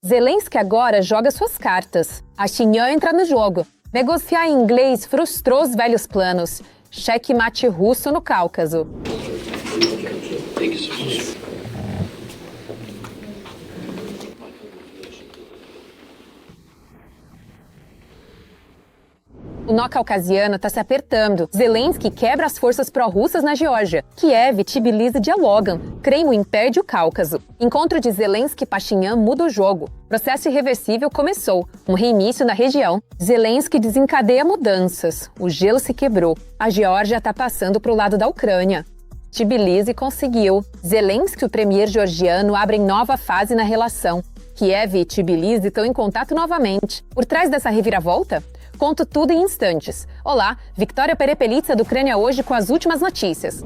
Zelensky agora joga suas cartas. Pashinyan entra no jogo. Negociar em inglês frustrou os velhos planos. Cheque-mate russo no Cáucaso. O nó caucasiano está se apertando. Zelensky quebra as forças pró-russas na Geórgia. Kiev e Tbilisi dialogam. Kremlin perde o Cáucaso. Encontro de Zelensky e Pashinyan muda o jogo. Processo irreversível começou. Um reinício na região. Zelensky desencadeia mudanças. O gelo se quebrou. A Geórgia está passando para o lado da Ucrânia. Tbilisi conseguiu. Zelensky e o premier georgiano abrem nova fase na relação. Kiev e Tbilisi estão em contato novamente. Por trás dessa reviravolta? Conto tudo em instantes. Olá, Victoria Perepelitsa do Ucrânia Hoje com as últimas notícias.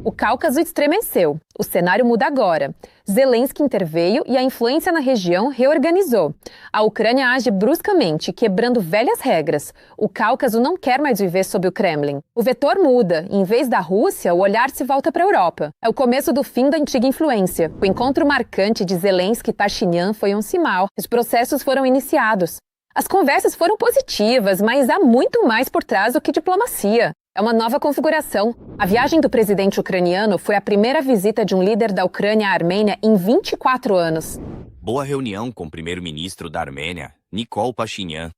O Cáucaso estremeceu. O cenário muda agora. Zelensky interveio e a influência na região reorganizou. A Ucrânia age bruscamente, quebrando velhas regras. O Cáucaso não quer mais viver sob o Kremlin. O vetor muda. Em vez da Rússia, o olhar se volta para a Europa. É o começo do fim da antiga influência. O encontro marcante de Zelensky e Pashinyan foi um sinal. Os processos foram iniciados. As conversas foram positivas, mas há muito mais por trás do que diplomacia. É uma nova configuração. A viagem do presidente ucraniano foi a primeira visita de um líder da Ucrânia à Armênia em 24 anos. Boa reunião com o primeiro-ministro da Armênia, Nikol Pashinyan.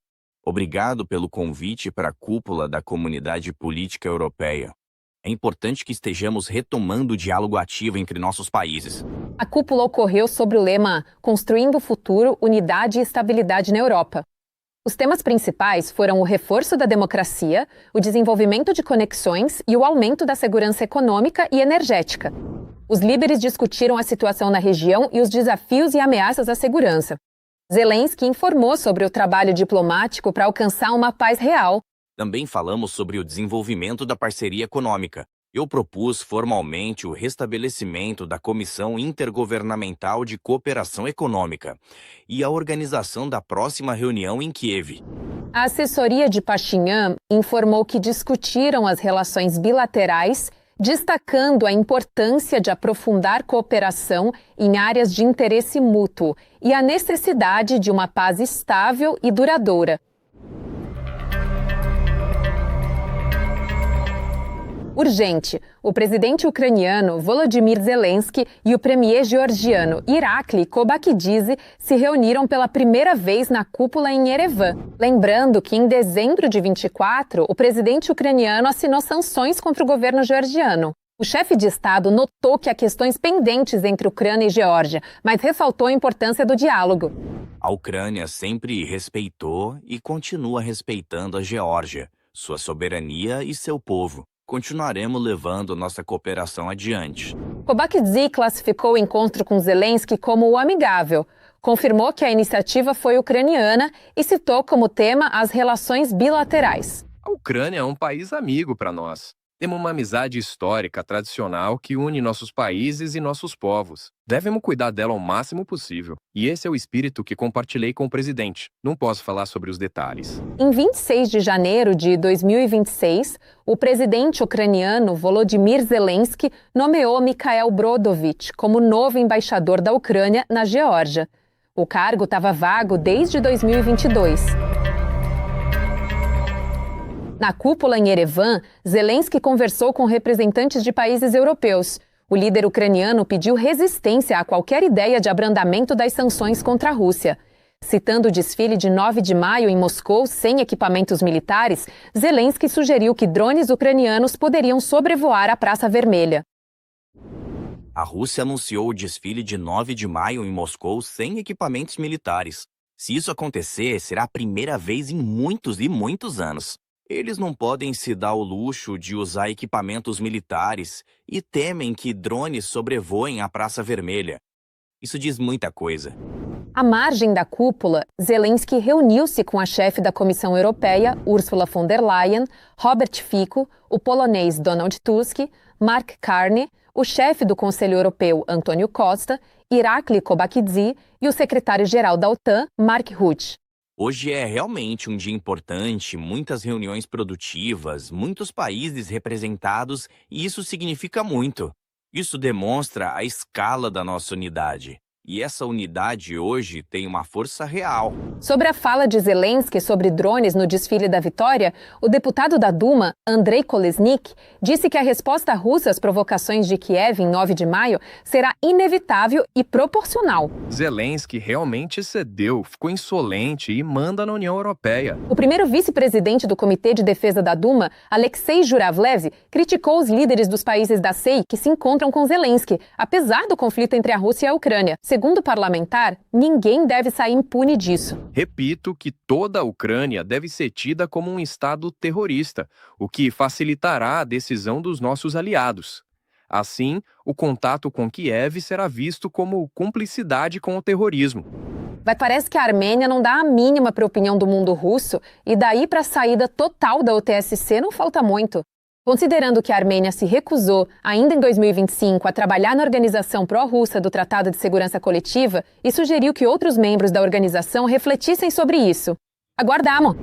Obrigado pelo convite para a cúpula da Comunidade Política Europeia. É importante que estejamos retomando o diálogo ativo entre nossos países. A cúpula ocorreu sob o lema Construindo o Futuro, Unidade e Estabilidade na Europa. Os temas principais foram o reforço da democracia, o desenvolvimento de conexões e o aumento da segurança econômica e energética. Os líderes discutiram a situação na região e os desafios e ameaças à segurança. Zelensky informou sobre o trabalho diplomático para alcançar uma paz real. Também falamos sobre o desenvolvimento da parceria econômica. Eu propus formalmente o restabelecimento da Comissão Intergovernamental de Cooperação Econômica e a organização da próxima reunião em Kiev. A assessoria de Pashinyan informou que discutiram as relações bilaterais, destacando a importância de aprofundar cooperação em áreas de interesse mútuo e a necessidade de uma paz estável e duradoura. Urgente. O presidente ucraniano Volodymyr Zelensky e o premier georgiano Irakli Kobakidze se reuniram pela primeira vez na cúpula em Erevan. Lembrando que em dezembro de 24, o presidente ucraniano assinou sanções contra o governo georgiano. O chefe de Estado notou que há questões pendentes entre Ucrânia e Geórgia, mas ressaltou a importância do diálogo. A Ucrânia sempre respeitou e continua respeitando a Geórgia, sua soberania e seu povo. Continuaremos levando nossa cooperação adiante. Kobakidze classificou o encontro com Zelensky como o amigável. Confirmou que a iniciativa foi ucraniana e citou como tema as relações bilaterais. A Ucrânia é um país amigo para nós. Temos uma amizade histórica tradicional que une nossos países e nossos povos. Devemos cuidar dela ao máximo possível. E esse é o espírito que compartilhei com o presidente. Não posso falar sobre os detalhes. Em 26 de janeiro de 2026, o presidente ucraniano Volodymyr Zelensky nomeou Mikhail Brodovich como novo embaixador da Ucrânia na Geórgia. O cargo estava vago desde 2022. Na cúpula em Erevan, Zelensky conversou com representantes de países europeus. O líder ucraniano pediu resistência a qualquer ideia de abrandamento das sanções contra a Rússia. Citando o desfile de 9 de maio em Moscou sem equipamentos militares, Zelensky sugeriu que drones ucranianos poderiam sobrevoar a Praça Vermelha. A Rússia anunciou o desfile de 9 de maio em Moscou sem equipamentos militares. Se isso acontecer, será a primeira vez em muitos e muitos anos. Eles não podem se dar o luxo de usar equipamentos militares e temem que drones sobrevoem a Praça Vermelha. Isso diz muita coisa. À margem da cúpula, Zelensky reuniu-se com a chefe da Comissão Europeia, Ursula von der Leyen, Robert Fico, o polonês Donald Tusk, Mark Carney, o chefe do Conselho Europeu, Antônio Costa, Irakli Kobakidze e o secretário-geral da OTAN, Mark Rutte. Hoje é realmente um dia importante, muitas reuniões produtivas, muitos países representados e isso significa muito. Isso demonstra a escala da nossa unidade. E essa unidade hoje tem uma força real. Sobre a fala de Zelensky sobre drones no desfile da vitória, o deputado da Duma, Andrei Kolesnik, disse que a resposta russa às provocações de Kiev em 9 de maio será inevitável e proporcional. Zelensky realmente cedeu, ficou insolente e manda na União Europeia. O primeiro vice-presidente do Comitê de Defesa da Duma, Alexei Juravlev, criticou os líderes dos países da CEI que se encontram com Zelensky, apesar do conflito entre a Rússia e a Ucrânia. Segundo o parlamentar, ninguém deve sair impune disso. Repito que toda a Ucrânia deve ser tida como um estado terrorista, o que facilitará a decisão dos nossos aliados. Assim, o contato com Kiev será visto como cumplicidade com o terrorismo. Mas parece que a Armênia não dá a mínima para a opinião do mundo russo, e daí para a saída total da OTSC não falta muito. Considerando que a Armênia se recusou, ainda em 2025, a trabalhar na organização pró-russa do Tratado de Segurança Coletiva e sugeriu que outros membros da organização refletissem sobre isso. Aguardamos!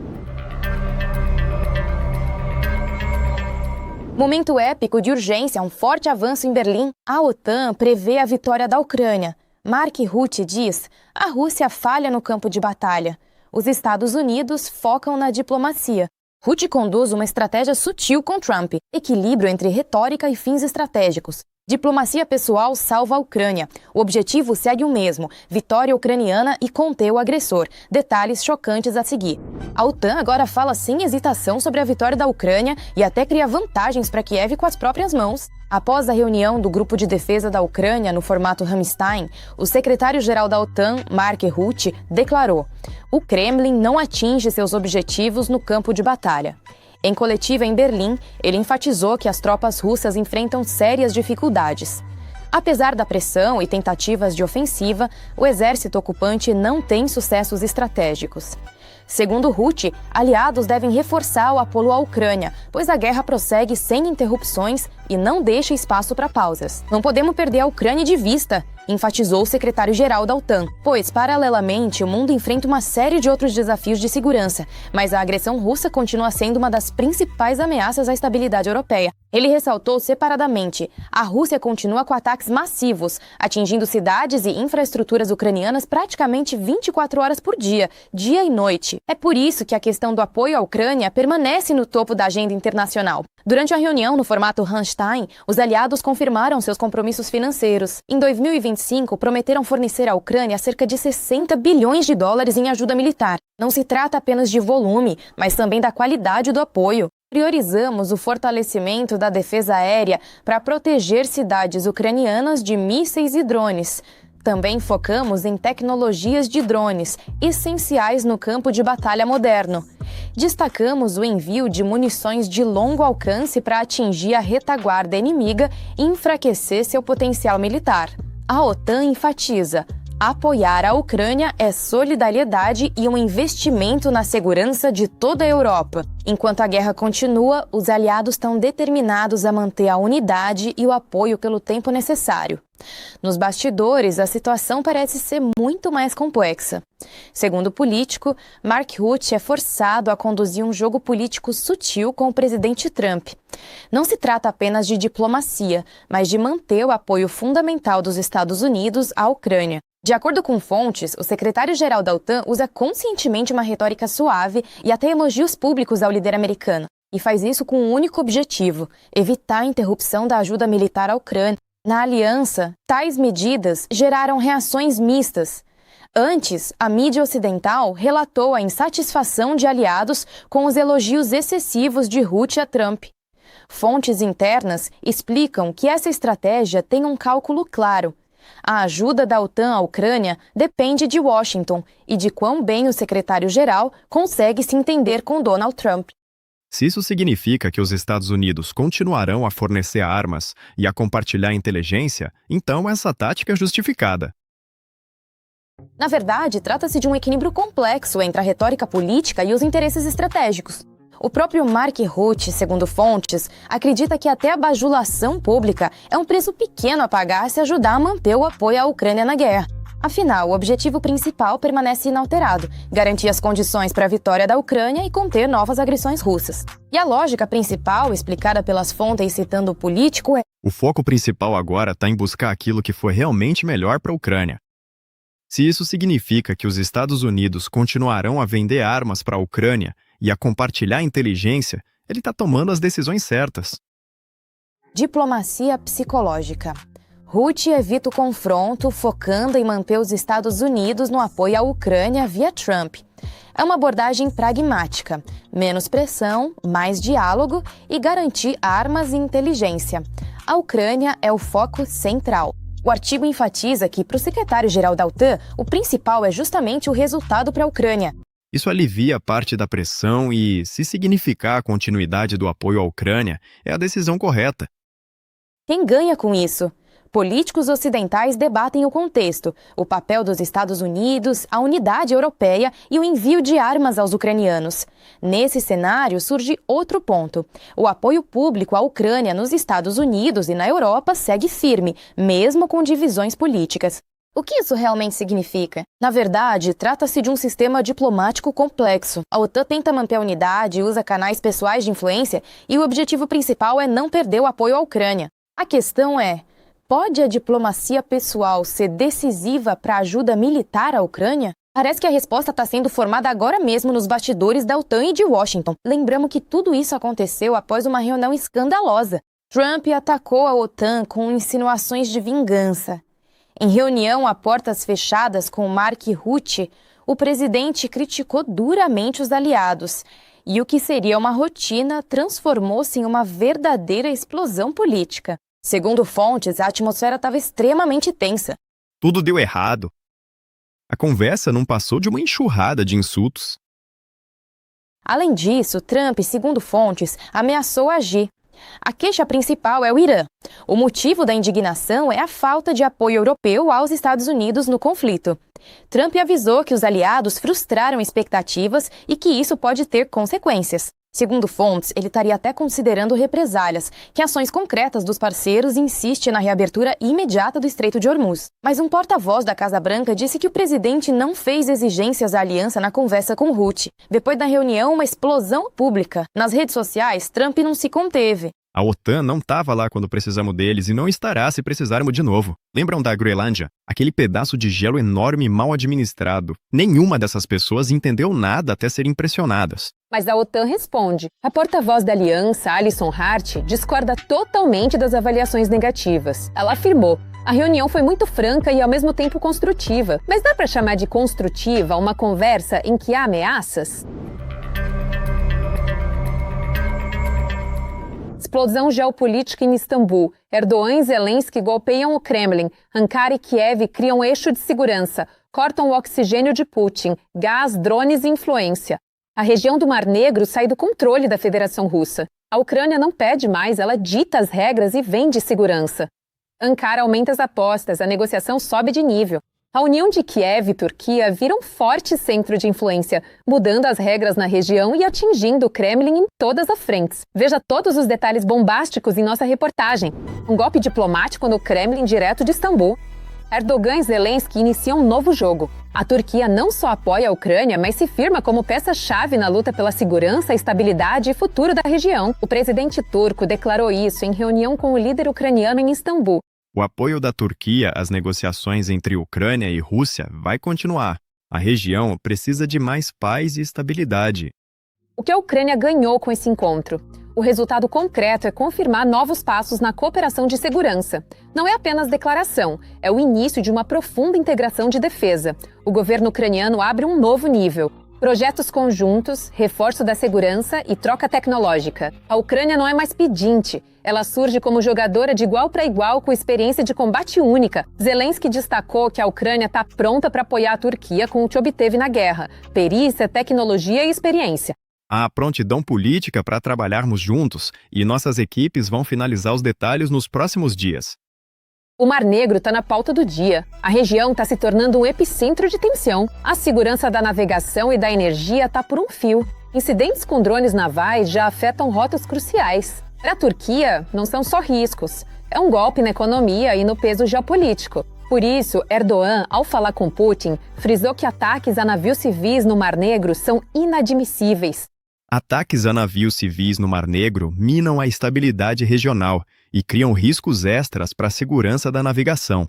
Momento épico de urgência, um forte avanço em Berlim. A OTAN prevê a vitória da Ucrânia. Mark Rutte diz: a Rússia falha no campo de batalha. Os Estados Unidos focam na diplomacia. Rutte conduz uma estratégia sutil com Trump, equilíbrio entre retórica e fins estratégicos. Diplomacia pessoal salva a Ucrânia. O objetivo segue o mesmo: vitória ucraniana e conter o agressor. Detalhes chocantes a seguir. A OTAN agora fala sem hesitação sobre a vitória da Ucrânia e até cria vantagens para Kiev com as próprias mãos. Após a reunião do Grupo de Defesa da Ucrânia no formato Ramstein, o secretário-geral da OTAN, Mark Rutte, declarou: o Kremlin não atinge seus objetivos no campo de batalha. Em coletiva em Berlim, ele enfatizou que as tropas russas enfrentam sérias dificuldades. Apesar da pressão e tentativas de ofensiva, o exército ocupante não tem sucessos estratégicos. Segundo Rutte, aliados devem reforçar o apoio à Ucrânia, pois a guerra prossegue sem interrupções e não deixa espaço para pausas. Não podemos perder a Ucrânia de vista, enfatizou o secretário-geral da OTAN, pois, paralelamente, o mundo enfrenta uma série de outros desafios de segurança, mas a agressão russa continua sendo uma das principais ameaças à estabilidade europeia. Ele ressaltou separadamente: a Rússia continua com ataques massivos, atingindo cidades e infraestruturas ucranianas praticamente 24 horas por dia, dia e noite. É por isso que a questão do apoio à Ucrânia permanece no topo da agenda internacional. Durante a reunião no formato Ramstein, os aliados confirmaram seus compromissos financeiros. Em 2025, prometeram fornecer à Ucrânia cerca de 60 bilhões de dólares em ajuda militar. Não se trata apenas de volume, mas também da qualidade do apoio. Priorizamos o fortalecimento da defesa aérea para proteger cidades ucranianas de mísseis e drones. Também focamos em tecnologias de drones, essenciais no campo de batalha moderno. Destacamos o envio de munições de longo alcance para atingir a retaguarda inimiga e enfraquecer seu potencial militar. A OTAN enfatiza: apoiar a Ucrânia é solidariedade e um investimento na segurança de toda a Europa. Enquanto a guerra continua, os aliados estão determinados a manter a unidade e o apoio pelo tempo necessário. Nos bastidores, a situação parece ser muito mais complexa. Segundo o político, Mark Rutte é forçado a conduzir um jogo político sutil com o presidente Trump. Não se trata apenas de diplomacia, mas de manter o apoio fundamental dos Estados Unidos à Ucrânia. De acordo com fontes, o secretário-geral da OTAN usa conscientemente uma retórica suave e até elogios públicos ao líder americano. E faz isso com um único objetivo: evitar a interrupção da ajuda militar à Ucrânia. Na aliança, tais medidas geraram reações mistas. Antes, a mídia ocidental relatou a insatisfação de aliados com os elogios excessivos de Rutte a Trump. Fontes internas explicam que essa estratégia tem um cálculo claro: a ajuda da OTAN à Ucrânia depende de Washington e de quão bem o secretário-geral consegue se entender com Donald Trump. Se isso significa que os Estados Unidos continuarão a fornecer armas e a compartilhar inteligência, então essa tática é justificada. Na verdade, trata-se de um equilíbrio complexo entre a retórica política e os interesses estratégicos. O próprio Mark Rutte, segundo fontes, acredita que até a bajulação pública é um preço pequeno a pagar se ajudar a manter o apoio à Ucrânia na guerra. Afinal, o objetivo principal permanece inalterado: garantir as condições para a vitória da Ucrânia e conter novas agressões russas. E a lógica principal, explicada pelas fontes citando o político, é: O foco principal agora está em buscar aquilo que for realmente melhor para a Ucrânia. Se isso significa que os Estados Unidos continuarão a vender armas para a Ucrânia e a compartilhar inteligência, ele está tomando as decisões certas. diplomacia psicológica. Rutte evita o confronto, focando em manter os Estados Unidos no apoio à Ucrânia via Trump. É uma abordagem pragmática: menos pressão, mais diálogo e garantir armas e inteligência. A Ucrânia é o foco central. O artigo enfatiza que, para o secretário-geral da OTAN, o principal é justamente o resultado para a Ucrânia. Isso alivia parte da pressão e, se significar a continuidade do apoio à Ucrânia, é a decisão correta. Quem ganha com isso? Políticos ocidentais debatem o contexto, o papel dos Estados Unidos, a unidade europeia e o envio de armas aos ucranianos. Nesse cenário surge outro ponto: o apoio público à Ucrânia nos Estados Unidos e na Europa segue firme, mesmo com divisões políticas. O que isso realmente significa? Na verdade, trata-se de um sistema diplomático complexo. A OTAN tenta manter a unidade, usa canais pessoais de influência e o objetivo principal é não perder o apoio à Ucrânia. A questão é: pode a diplomacia pessoal ser decisiva para a ajuda militar à Ucrânia? Parece que a resposta está sendo formada agora mesmo nos bastidores da OTAN e de Washington. Lembramos que tudo isso aconteceu após uma reunião escandalosa. Trump atacou a OTAN com insinuações de vingança. Em reunião a portas fechadas com Mark Rutte, o presidente criticou duramente os aliados. E o que seria uma rotina transformou-se em uma verdadeira explosão política. Segundo fontes, a atmosfera estava extremamente tensa. Tudo deu errado. A conversa não passou de uma enxurrada de insultos. Além disso, Trump, segundo fontes, ameaçou agir. A queixa principal é o Irã. O motivo da indignação é a falta de apoio europeu aos Estados Unidos no conflito. Trump avisou que os aliados frustraram expectativas e que isso pode ter consequências. Segundo fontes, ele estaria até considerando represálias, que ações concretas dos parceiros insistem na reabertura imediata do Estreito de Hormuz. Mas um porta-voz da Casa Branca disse que o presidente não fez exigências à aliança na conversa com Rutte. Depois da reunião, uma explosão pública. Nas redes sociais, Trump não se conteve. A OTAN não estava lá quando precisamos deles e não estará se precisarmos de novo. Lembram da Groenlândia? Aquele pedaço de gelo enorme e mal administrado. Nenhuma dessas pessoas entendeu nada até serem pressionadas. Mas a OTAN responde. A porta-voz da aliança, Alison Hart, discorda totalmente das avaliações negativas. Ela afirmou: a reunião foi muito franca e ao mesmo tempo construtiva. Mas dá para chamar de construtiva uma conversa em que há ameaças? Explosão geopolítica em Istambul. Erdogan e Zelensky golpeiam o Kremlin. Ankara e Kiev criam eixo de segurança. Cortam o oxigênio de Putin. Gás, drones e influência. A região do Mar Negro sai do controle da Federação Russa. A Ucrânia não pede mais, ela dita as regras e vende segurança. Ankara aumenta as apostas, a negociação sobe de nível. A união de Kiev e Turquia vira um forte centro de influência, mudando as regras na região e atingindo o Kremlin em todas as frentes. Veja todos os detalhes bombásticos em nossa reportagem. Um golpe diplomático no Kremlin direto de Istambul. Erdogan e Zelensky iniciam um novo jogo. A Turquia não só apoia a Ucrânia, mas se firma como peça-chave na luta pela segurança, estabilidade e futuro da região. O presidente turco declarou isso em reunião com o líder ucraniano em Istambul. O apoio da Turquia às negociações entre Ucrânia e Rússia vai continuar. A região precisa de mais paz e estabilidade. O que a Ucrânia ganhou com esse encontro? O resultado concreto é confirmar novos passos na cooperação de segurança. Não é apenas declaração, é o início de uma profunda integração de defesa. O governo ucraniano abre um novo nível. Projetos conjuntos, reforço da segurança e troca tecnológica. A Ucrânia não é mais pedinte. Ela surge como jogadora de igual para igual com experiência de combate única. Zelensky destacou que a Ucrânia está pronta para apoiar a Turquia com o que obteve na guerra: perícia, tecnologia e experiência. Há prontidão política para trabalharmos juntos e nossas equipes vão finalizar os detalhes nos próximos dias. O Mar Negro está na pauta do dia. A região está se tornando um epicentro de tensão. A segurança da navegação e da energia está por um fio. Incidentes com drones navais já afetam rotas cruciais. Para a Turquia, não são só riscos. É um golpe na economia e no peso geopolítico. Por isso, Erdogan, ao falar com Putin, frisou que ataques a navios civis no Mar Negro são inadmissíveis. Ataques a navios civis no Mar Negro minam a estabilidade regional e criam riscos extras para a segurança da navegação.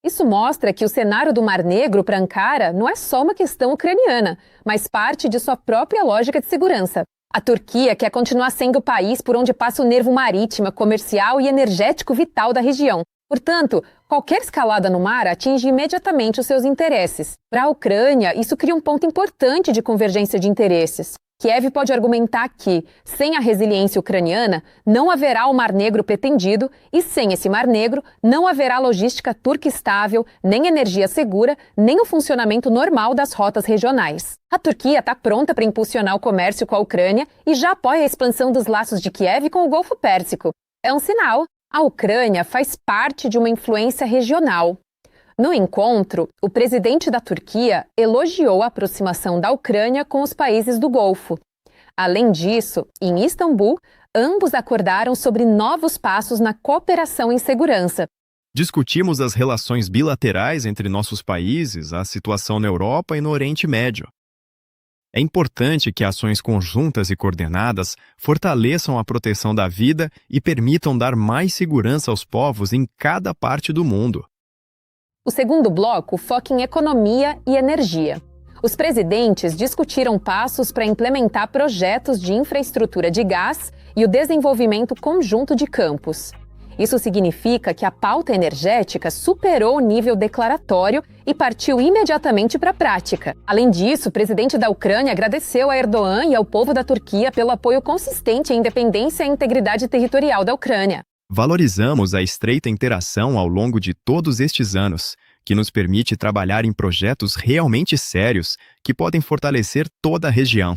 Isso mostra que o cenário do Mar Negro para Ankara não é só uma questão ucraniana, mas parte de sua própria lógica de segurança. A Turquia quer continuar sendo o país por onde passa o nervo marítimo, comercial e energético vital da região. Portanto, qualquer escalada no mar atinge imediatamente os seus interesses. Para a Ucrânia, isso cria um ponto importante de convergência de interesses. Kiev pode argumentar que, sem a resiliência ucraniana, não haverá o Mar Negro pretendido e, sem esse Mar Negro, não haverá logística turca estável, nem energia segura, nem o funcionamento normal das rotas regionais. A Turquia está pronta para impulsionar o comércio com a Ucrânia e já apoia a expansão dos laços de Kiev com o Golfo Pérsico. É um sinal. A Ucrânia faz parte de uma influência regional. No encontro, o presidente da Turquia elogiou a aproximação da Ucrânia com os países do Golfo. Além disso, em Istambul, ambos acordaram sobre novos passos na cooperação em segurança. Discutimos as relações bilaterais entre nossos países, a situação na Europa e no Oriente Médio. É importante que ações conjuntas e coordenadas fortaleçam a proteção da vida e permitam dar mais segurança aos povos em cada parte do mundo. O segundo bloco foca em economia e energia. Os presidentes discutiram passos para implementar projetos de infraestrutura de gás e o desenvolvimento conjunto de campos. Isso significa que a pauta energética superou o nível declaratório e partiu imediatamente para a prática. Além disso, o presidente da Ucrânia agradeceu a Erdogan e ao povo da Turquia pelo apoio consistente à independência e à integridade territorial da Ucrânia. Valorizamos a estreita interação ao longo de todos estes anos, que nos permite trabalhar em projetos realmente sérios que podem fortalecer toda a região.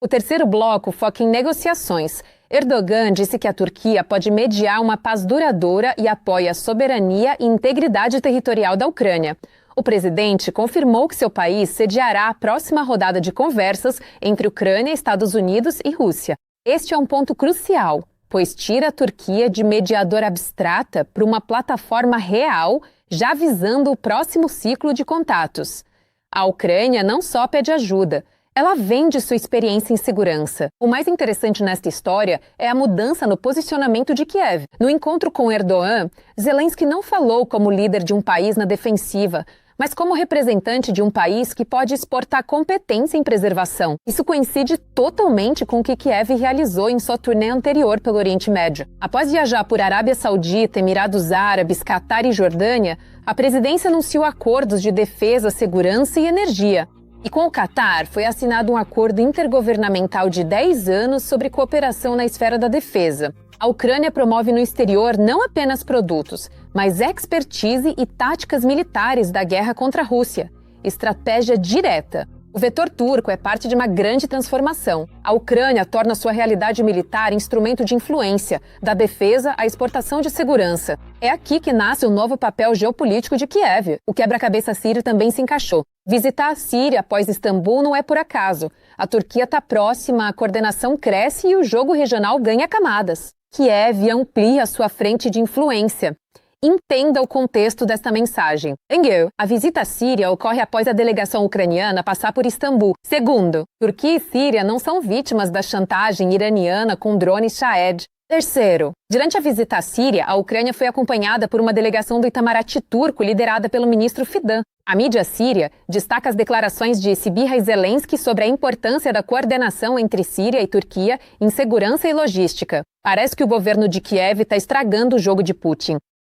O terceiro bloco foca em negociações. Erdogan disse que a Turquia pode mediar uma paz duradoura e apoia a soberania e integridade territorial da Ucrânia. O presidente confirmou que seu país sediará a próxima rodada de conversas entre Ucrânia, Estados Unidos e Rússia. Este é um ponto crucial, pois tira a Turquia de mediadora abstrata para uma plataforma real, já visando o próximo ciclo de contatos. A Ucrânia não só pede ajuda, ela vende sua experiência em segurança. O mais interessante nesta história é a mudança no posicionamento de Kiev. No encontro com Erdogan, Zelensky não falou como líder de um país na defensiva, mas como representante de um país que pode exportar competência em preservação. Isso coincide totalmente com o que Kiev realizou em sua turnê anterior pelo Oriente Médio. Após viajar por Arábia Saudita, Emirados Árabes, Catar e Jordânia, a presidência anunciou acordos de defesa, segurança e energia. E com o Catar, foi assinado um acordo intergovernamental de 10 anos sobre cooperação na esfera da defesa. A Ucrânia promove no exterior não apenas produtos, mas expertise e táticas militares da guerra contra a Rússia. Estratégia direta. O vetor turco é parte de uma grande transformação. A Ucrânia torna sua realidade militar instrumento de influência, da defesa à exportação de segurança. É aqui que nasce o novo papel geopolítico de Kiev. O quebra-cabeça sírio também se encaixou. Visitar a Síria após Istambul não é por acaso. A Turquia está próxima, a coordenação cresce e o jogo regional ganha camadas. Kiev amplia sua frente de influência. Entenda o contexto desta mensagem. Engel, a visita à Síria ocorre após a delegação ucraniana passar por Istambul. Segundo, Turquia e Síria não são vítimas da chantagem iraniana com drones Shahed. Terceiro, durante a visita à Síria, a Ucrânia foi acompanhada por uma delegação do Itamaraty turco liderada pelo ministro Fidan. A mídia síria destaca as declarações de Sibihai Zelensky sobre a importância da coordenação entre Síria e Turquia em segurança e logística. Parece que o governo de Kiev está estragando o jogo de Putin.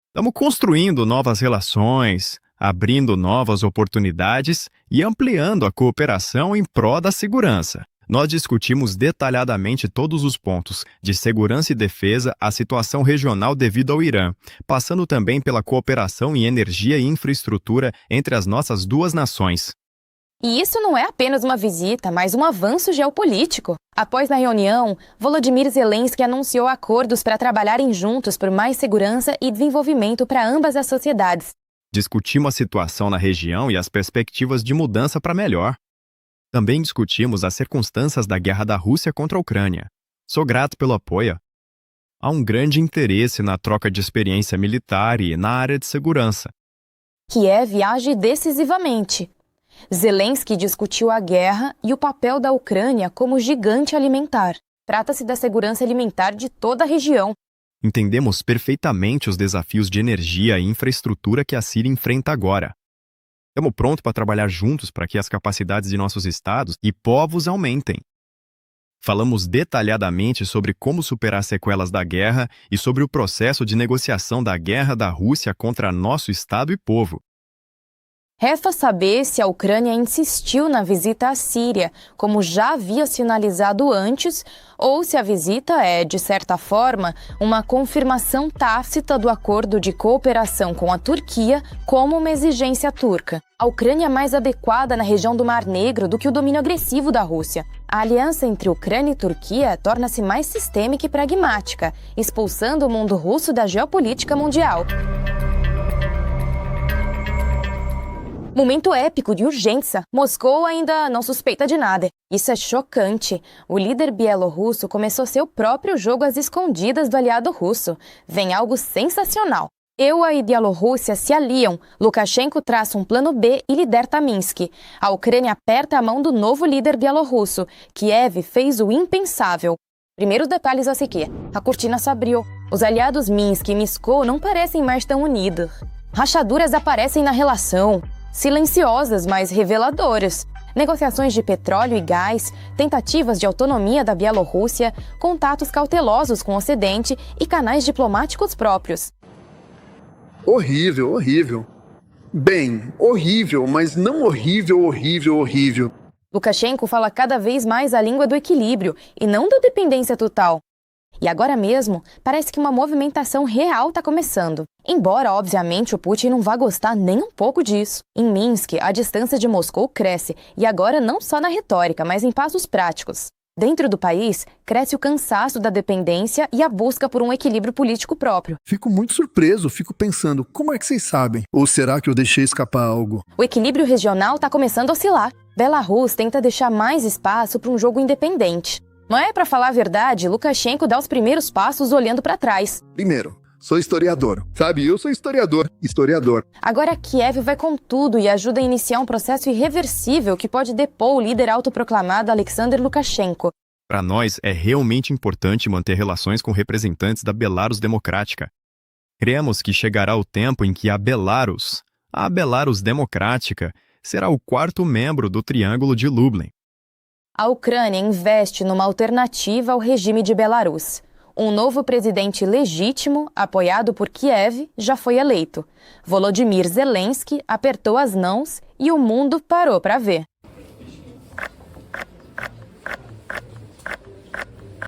Estamos construindo novas relações, abrindo novas oportunidades e ampliando a cooperação em prol da segurança. Nós discutimos detalhadamente todos os pontos, de segurança e defesa à situação regional devido ao Irã, passando também pela cooperação em energia e infraestrutura entre as nossas duas nações. E isso não é apenas uma visita, mas um avanço geopolítico. Após a reunião, Volodymyr Zelensky anunciou acordos para trabalharem juntos por mais segurança e desenvolvimento para ambas as sociedades. Discutimos a situação na região e as perspectivas de mudança para melhor. Também discutimos as circunstâncias da guerra da Rússia contra a Ucrânia. Sou grato pelo apoio. Há um grande interesse na troca de experiência militar e na área de segurança. Kiev age decisivamente. Zelensky discutiu a guerra e o papel da Ucrânia como gigante alimentar. Trata-se da segurança alimentar de toda a região. Entendemos perfeitamente os desafios de energia e infraestrutura que a Síria enfrenta agora. Estamos prontos para trabalhar juntos para que as capacidades de nossos estados e povos aumentem. Falamos detalhadamente sobre como superar sequelas da guerra e sobre o processo de negociação da guerra da Rússia contra nosso estado e povo. Resta saber se a Ucrânia insistiu na visita à Síria, como já havia sinalizado antes, ou se a visita é, de certa forma, uma confirmação tácita do acordo de cooperação com a Turquia como uma exigência turca. A Ucrânia é mais adequada na região do Mar Negro do que o domínio agressivo da Rússia. A aliança entre Ucrânia e Turquia torna-se mais sistêmica e pragmática, expulsando o mundo russo da geopolítica mundial. Momento épico de urgência. Moscou ainda não suspeita de nada. Isso é chocante. O líder bielorrusso começou seu próprio jogo às escondidas do aliado russo. Vem algo sensacional. EUA e Bielorrússia se aliam. Lukashenko traça um plano B e liberta Minsk. A Ucrânia aperta a mão do novo líder bielorrusso. Kiev fez o impensável. Primeiros detalhes a seguir. A cortina se abriu. Os aliados Minsk e Moscou não parecem mais tão unidos. Rachaduras aparecem na relação. Silenciosas, mas reveladoras. Negociações de petróleo e gás, tentativas de autonomia da Bielorrússia, contatos cautelosos com o Ocidente e canais diplomáticos próprios. Horrível, horrível. Bem, horrível, mas não horrível, horrível, horrível. Lukashenko fala cada vez mais a língua do equilíbrio e não da dependência total. E agora mesmo, parece que uma movimentação real está começando. Embora, obviamente, o Putin não vá gostar nem um pouco disso. Em Minsk, a distância de Moscou cresce, e agora não só na retórica, mas em passos práticos. Dentro do país, cresce o cansaço da dependência e a busca por um equilíbrio político próprio. Fico muito surpreso, fico pensando, como é que vocês sabem? Ou será que eu deixei escapar algo? O equilíbrio regional está começando a oscilar. Belarus tenta deixar mais espaço para um jogo independente. Mas, para falar a verdade, Lukashenko dá os primeiros passos olhando para trás. Primeiro, sou historiador. Sabe, eu sou historiador. Agora Kiev vai com tudo e ajuda a iniciar um processo irreversível que pode depor o líder autoproclamado Alexander Lukashenko. Para nós, é realmente importante manter relações com representantes da Belarus Democrática. Cremos que chegará o tempo em que a Belarus Democrática, será o quarto membro do Triângulo de Lublin. A Ucrânia investe numa alternativa ao regime de Belarus. Um novo presidente legítimo, apoiado por Kiev, já foi eleito. Volodymyr Zelensky apertou as mãos e o mundo parou para ver.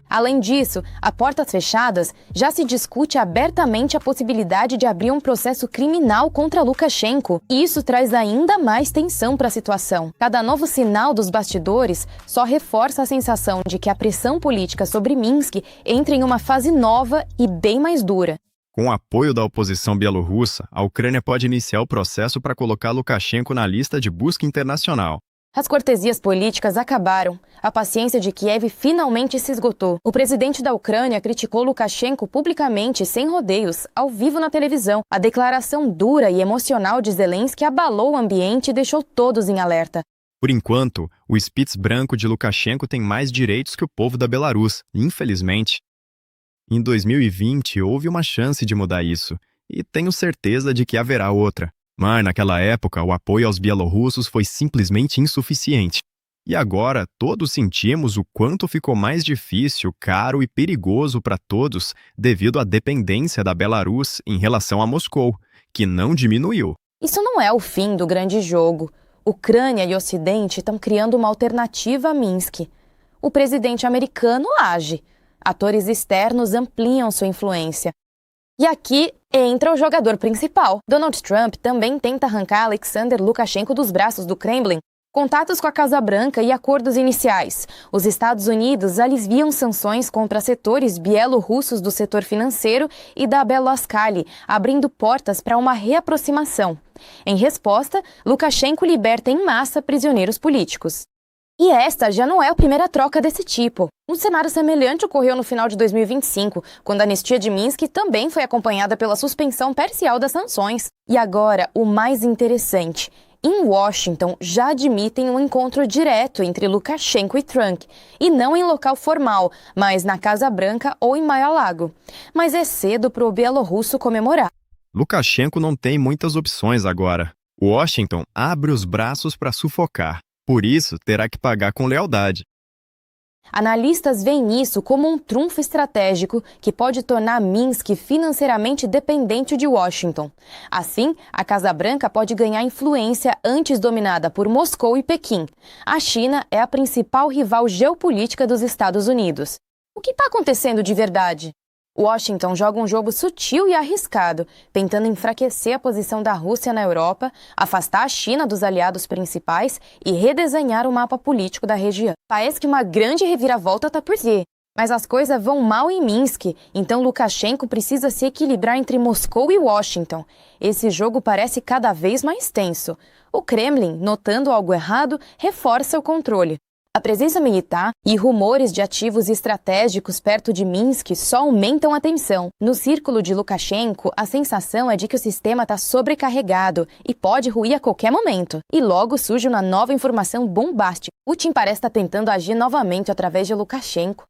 Além disso, a portas fechadas, já se discute abertamente a possibilidade de abrir um processo criminal contra Lukashenko. E isso traz ainda mais tensão para a situação. Cada novo sinal dos bastidores só reforça a sensação de que a pressão política sobre Minsk entra em uma fase nova e bem mais dura. Com o apoio da oposição bielorrussa, a Ucrânia pode iniciar o processo para colocar Lukashenko na lista de busca internacional. As cortesias políticas acabaram. A paciência de Kiev finalmente se esgotou. O presidente da Ucrânia criticou Lukashenko publicamente, sem rodeios, ao vivo na televisão. A declaração dura e emocional de Zelensky abalou o ambiente e deixou todos em alerta. Por enquanto, o Spitz branco de Lukashenko tem mais direitos que o povo da Belarus, infelizmente. Em 2020, houve uma chance de mudar isso, e tenho certeza de que haverá outra. Mas, naquela época, o apoio aos bielorrussos foi simplesmente insuficiente. E agora, todos sentimos o quanto ficou mais difícil, caro e perigoso para todos devido à dependência da Belarus em relação a Moscou, que não diminuiu. Isso não é o fim do grande jogo. Ucrânia e Ocidente estão criando uma alternativa a Minsk. O presidente americano age. Atores externos ampliam sua influência. E aqui entra o jogador principal. Donald Trump também tenta arrancar Alexander Lukashenko dos braços do Kremlin. Contatos com a Casa Branca e acordos iniciais. Os Estados Unidos aliviam sanções contra setores bielorrussos do setor financeiro e da Beloskali, abrindo portas para uma reaproximação. Em resposta, Lukashenko liberta em massa prisioneiros políticos. E esta já não é a primeira troca desse tipo. Um cenário semelhante ocorreu no final de 2025, quando a anistia de Minsk também foi acompanhada pela suspensão parcial das sanções. E agora, o mais interessante. Em Washington, já admitem um encontro direto entre Lukashenko e Trump, e não em local formal, mas na Casa Branca ou em Mar-a-Lago. Mas é cedo para o bielorrusso comemorar. Lukashenko não tem muitas opções agora. Washington abre os braços para sufocar. Por isso, terá que pagar com lealdade. Analistas veem nisso como um trunfo estratégico que pode tornar Minsk financeiramente dependente de Washington. Assim, a Casa Branca pode ganhar influência antes dominada por Moscou e Pequim. A China é a principal rival geopolítica dos Estados Unidos. O que está acontecendo de verdade? Washington joga um jogo sutil e arriscado, tentando enfraquecer a posição da Rússia na Europa, afastar a China dos aliados principais e redesenhar o mapa político da região. Parece que uma grande reviravolta está por vir. Mas as coisas vão mal em Minsk, então Lukashenko precisa se equilibrar entre Moscou e Washington. Esse jogo parece cada vez mais tenso. O Kremlin, notando algo errado, reforça o controle. A presença militar e rumores de ativos estratégicos perto de Minsk só aumentam a tensão. No círculo de Lukashenko, a sensação é de que o sistema está sobrecarregado e pode ruir a qualquer momento. E logo surge uma nova informação bombástica. Putin parece estar tentando agir novamente através de Lukashenko.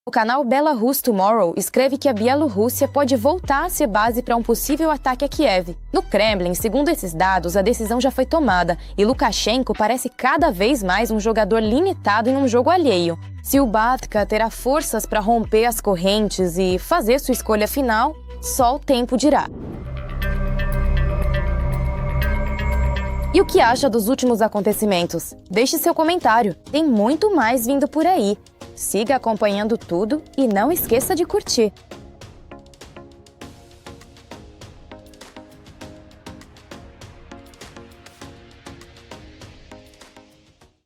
O canal Belarus Tomorrow escreve que a Bielorrússia pode voltar a ser base para um possível ataque a Kiev. No Kremlin, segundo esses dados, a decisão já foi tomada e Lukashenko parece cada vez mais um jogador limitado em um jogo alheio. Se o Batka terá forças para romper as correntes e fazer sua escolha final, só o tempo dirá. E o que acha dos últimos acontecimentos? Deixe seu comentário, tem muito mais vindo por aí. Siga acompanhando tudo e não esqueça de curtir.